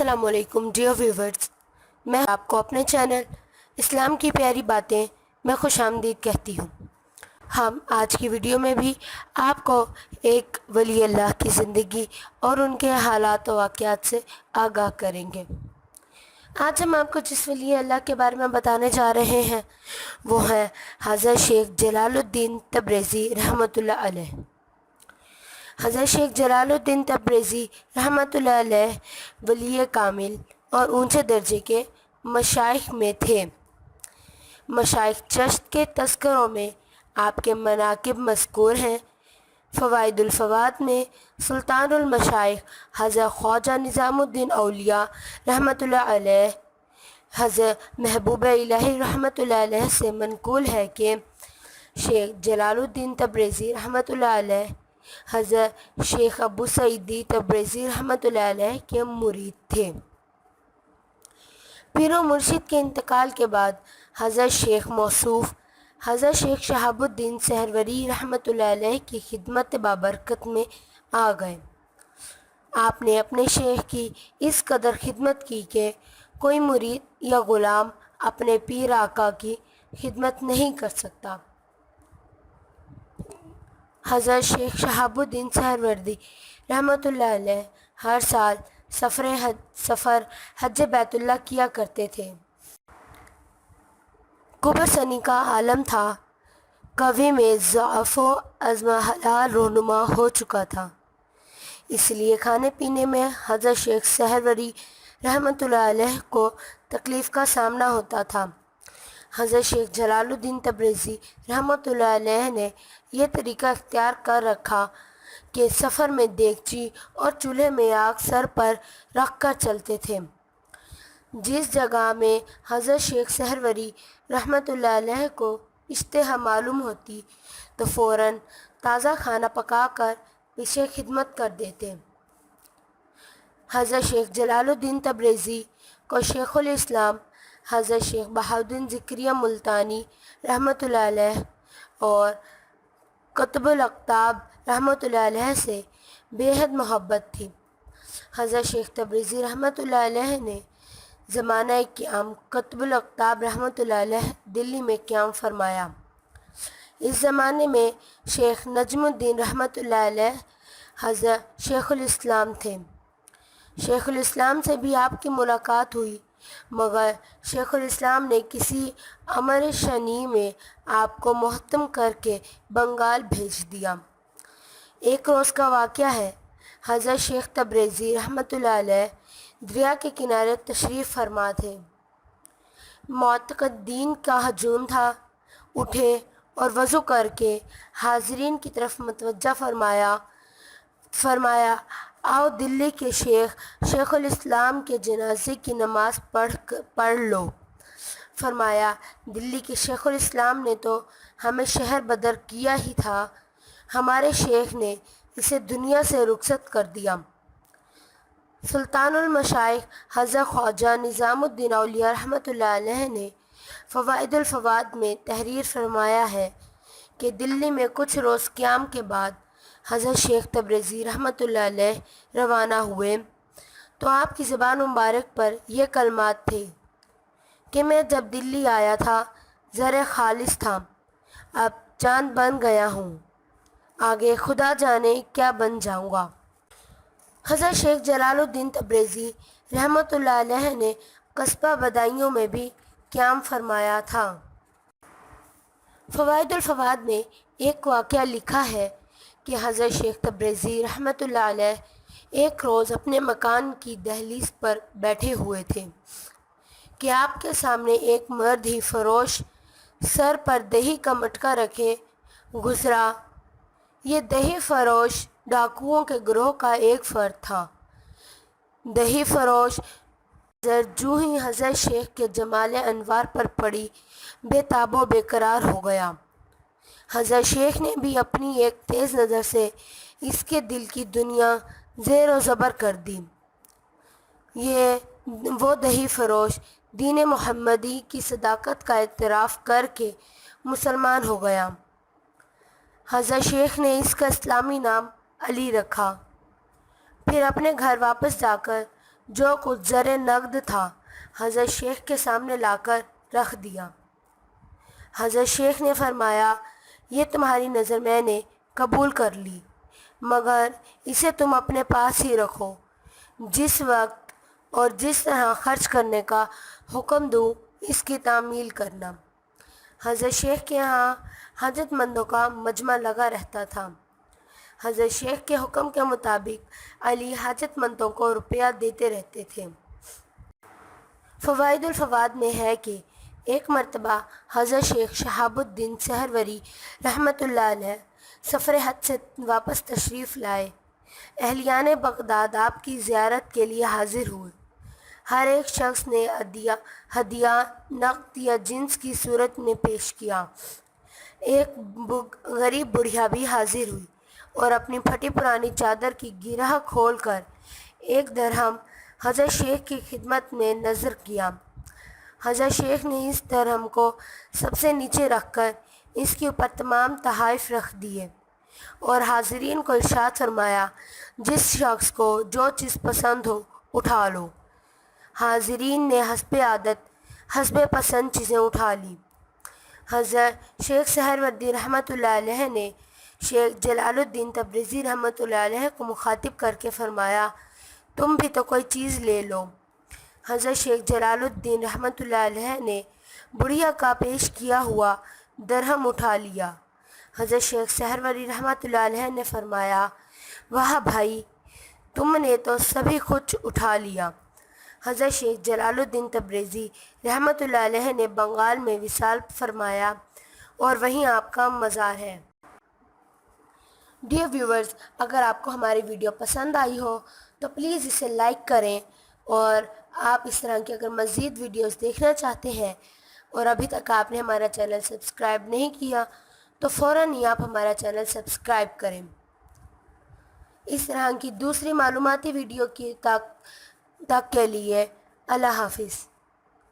السلام علیکم dear viewers, میں آپ کو اپنے چینل اسلام کی پیاری باتیں میں خوش آمدید کہتی ہوں۔ ہم آج کی ویڈیو میں بھی آپ کو ایک ولی اللہ کی زندگی اور ان کے حالات و واقعات سے آگاہ کریں گے۔ آج ہم آپ کو جس ولی اللہ کے بارے میں بتانے جا رہے ہیں وہ ہیں حضرت شیخ جلال الدین تبریزی رحمۃ اللہ علیہ۔ حضرت شیخ جلال الدین تبریزی رحمۃ اللہ علیہ ولی کامل اور اونچے درجے کے مشائخ میں تھے۔ مشائخ چشت کے تذکروں میں آپ کے مناقب مذکور ہیں۔ فوائد الفوائد میں سلطان المشائخ حضرت خواجہ نظام الدین اولیاء رحمۃ اللہ علیہ حضرت محبوب الہی رحمۃ اللہ علیہ سے منقول ہے کہ شیخ جلال الدین تبریزی رحمۃ اللہ علیہ حضرت شیخ ابو سعیدی تبریزی رحمۃ اللہ علیہ کے مرید تھے۔ پیر و مرشد کے انتقال کے بعد حضرت شیخ موصوف حضرت شیخ شہاب الدین سہروری رحمۃ اللہ علیہ کی خدمت بابرکت میں آ گئے۔ آپ نے اپنے شیخ کی اس قدر خدمت کی کہ کوئی مرید یا غلام اپنے پیر آقا کی خدمت نہیں کر سکتا۔ حضرت شیخ شہاب الدین سہروردی رحمۃ اللہ علیہ ہر سال سفر حج بیت اللہ کیا کرتے تھے۔ کبر سنی کا عالم تھا، قوی میں ضعف و عزم حلال رہنما ہو چکا تھا، اس لیے کھانے پینے میں حضرت شیخ سہروری رحمۃ اللہ علیہ کو تکلیف کا سامنا ہوتا تھا۔ حضرت شیخ جلال الدین تبریزی رحمۃ اللہ علیہ نے یہ طریقہ اختیار کر رکھا کہ سفر میں دیگچی اور چولہے میں آگ سر پر رکھ کر چلتے تھے۔ جس جگہ میں حضرت شیخ سہروری رحمۃ اللہ علیہ کو اشتہا معلوم ہوتی تو فوراً تازہ کھانا پکا کر پیشے خدمت کر دیتے۔ حضرت شیخ جلال الدین تبریزی کو شیخ الاسلام حضرت شیخ بہاؤالدین ذکریہ ملتانی رحمۃ اللہ علیہ اور قطب الاقطاب رحمۃ اللہ علیہ سے بے حد محبت تھی۔ حضرت شیخ تبریزی رحمۃ اللہ علیہ نے زمانہ قیام قطب الاقطاب رحمۃ اللہ علیہ دلی میں قیام فرمایا۔ اس زمانے میں شیخ نجم الدین رحمۃ اللہ علیہ حضرت شیخ الاسلام تھے۔ شیخ الاسلام سے بھی آپ کی ملاقات ہوئی، مگر شیخ الاسلام نے کسی امر شنی میں آپ کو محتم کر کے بنگال بھیج دیا۔ ایک روز کا واقعہ ہے، حضرت شیخ تبریزی رحمۃ اللہ علیہ دریا کے کنارے تشریف فرما تھے۔ معتقدین کا ہجوم تھا، اٹھے اور وضو کر کے حاضرین کی طرف متوجہ فرمایا آؤ دلی کے شیخ الاسلام کے جنازے کی نماز پڑھ لو۔ فرمایا دلی کے شیخ الاسلام نے تو ہمیں شہر بدر کیا ہی تھا، ہمارے شیخ نے اسے دنیا سے رخصت کر دیا۔ سلطان المشائخ حضرت خواجہ نظام الدین اولیاء رحمۃ اللہ علیہ نے فوائد الفوائد میں تحریر فرمایا ہے کہ دلی میں کچھ روز قیام کے بعد حضرت شیخ تبریزی رحمۃ اللہ علیہ روانہ ہوئے تو آپ کی زبان مبارک پر یہ کلمات تھے کہ میں جب دلی آیا تھا زر خالص تھا، اب چاند بن گیا ہوں، آگے خدا جانے کیا بن جاؤں گا۔ حضرت شیخ جلال الدین تبریزی رحمۃ اللہ علیہ نے قصبہ بدایوں میں بھی قیام فرمایا تھا۔ فوائد الفوائد میں ایک واقعہ لکھا ہے کہ حضرت شیخ تبریزی رحمۃ اللہ علیہ ایک روز اپنے مکان کی دہلیز پر بیٹھے ہوئے تھے کہ آپ کے سامنے ایک مرد ہی فروش سر پر دہی کا مٹکا رکھے گزرا۔ یہ دہی فروش ڈاکوؤں کے گروہ کا ایک فرد تھا۔ دہی فروش نظر جو ہی حضرت شیخ کے جمال انوار پر پڑی بے تاب و بے قرار ہو گیا۔ حضرت شیخ نے بھی اپنی ایک تیز نظر سے اس کے دل کی دنیا زیر و زبر کر دی۔ وہ دہی فروش دین محمدی کی صداقت کا اعتراف کر کے مسلمان ہو گیا۔ حضرت شیخ نے اس کا اسلامی نام علی رکھا۔ پھر اپنے گھر واپس جا کر جو کچھ زر نقد تھا حضرت شیخ کے سامنے لا کر رکھ دیا۔ حضرت شیخ نے فرمایا، یہ تمہاری نظر میں نے قبول کر لی، مگر اسے تم اپنے پاس ہی رکھو۔ جس وقت اور جس طرح خرچ کرنے کا حکم دوں اس کی تعمیل کرنا۔ حضرت شیخ کے ہاں حاجت مندوں کا مجمع لگا رہتا تھا۔ حضرت شیخ کے حکم کے مطابق علی حاجت مندوں کو روپیہ دیتے رہتے تھے۔ فوائد الفواد میں ہے کہ ایک مرتبہ حضرت شیخ شہاب الدین سہروردی رحمۃ اللہ علیہ سفر حج سے واپس تشریف لائے۔ اہلیان بغداد آپ کی زیارت کے لیے حاضر ہوئے۔ ہر ایک شخص نے ہدیہ نقد یا جنس کی صورت میں پیش کیا۔ ایک غریب بڑھیا بھی حاضر ہوئی اور اپنی پھٹی پرانی چادر کی گرہ کھول کر 1 درہم حضرت شیخ کی خدمت میں نذر کیا۔ حضرت شیخ نے اس درہم کو سب سے نیچے رکھ کر اس کے اوپر تمام تحائف رکھ دیے اور حاضرین کو ارشاد فرمایا، جس شخص کو جو چیز پسند ہو اٹھا لو۔ حاضرین نے حسب عادت حسب پسند چیزیں اٹھا لیں۔ حضرت شیخ سہروردی رحمۃ اللہ علیہ نے شیخ جلال الدین تبریزی رحمۃ اللہ علیہ کو مخاطب کر کے فرمایا، تم بھی تو کوئی چیز لے لو۔ حضرت شیخ جلال الدین رحمۃ اللہ علیہ نے بڑھیا کا پیش کیا ہوا درہم اٹھا لیا۔ حضرت شیخ سہروردی رحمۃ اللہ علیہ نے فرمایا، واہ بھائی، تم نے تو سبھی کچھ اٹھا لیا۔ حضرت شیخ جلال الدین تبریزی رحمۃ اللہ علیہ نے بنگال میں وصال فرمایا اور وہیں آپ کا مزار ہے۔ ڈیئر ویورز، اگر آپ کو ہماری ویڈیو پسند آئی ہو تو پلیز اسے لائک کریں، اور آپ اس طرح کی اگر مزید ویڈیوز دیکھنا چاہتے ہیں اور ابھی تک آپ نے ہمارا چینل سبسکرائب نہیں کیا تو فوراً ہی آپ ہمارا چینل سبسکرائب کریں۔ اس طرح کی دوسری معلوماتی ویڈیو کی تک کے لیے اللہ حافظ۔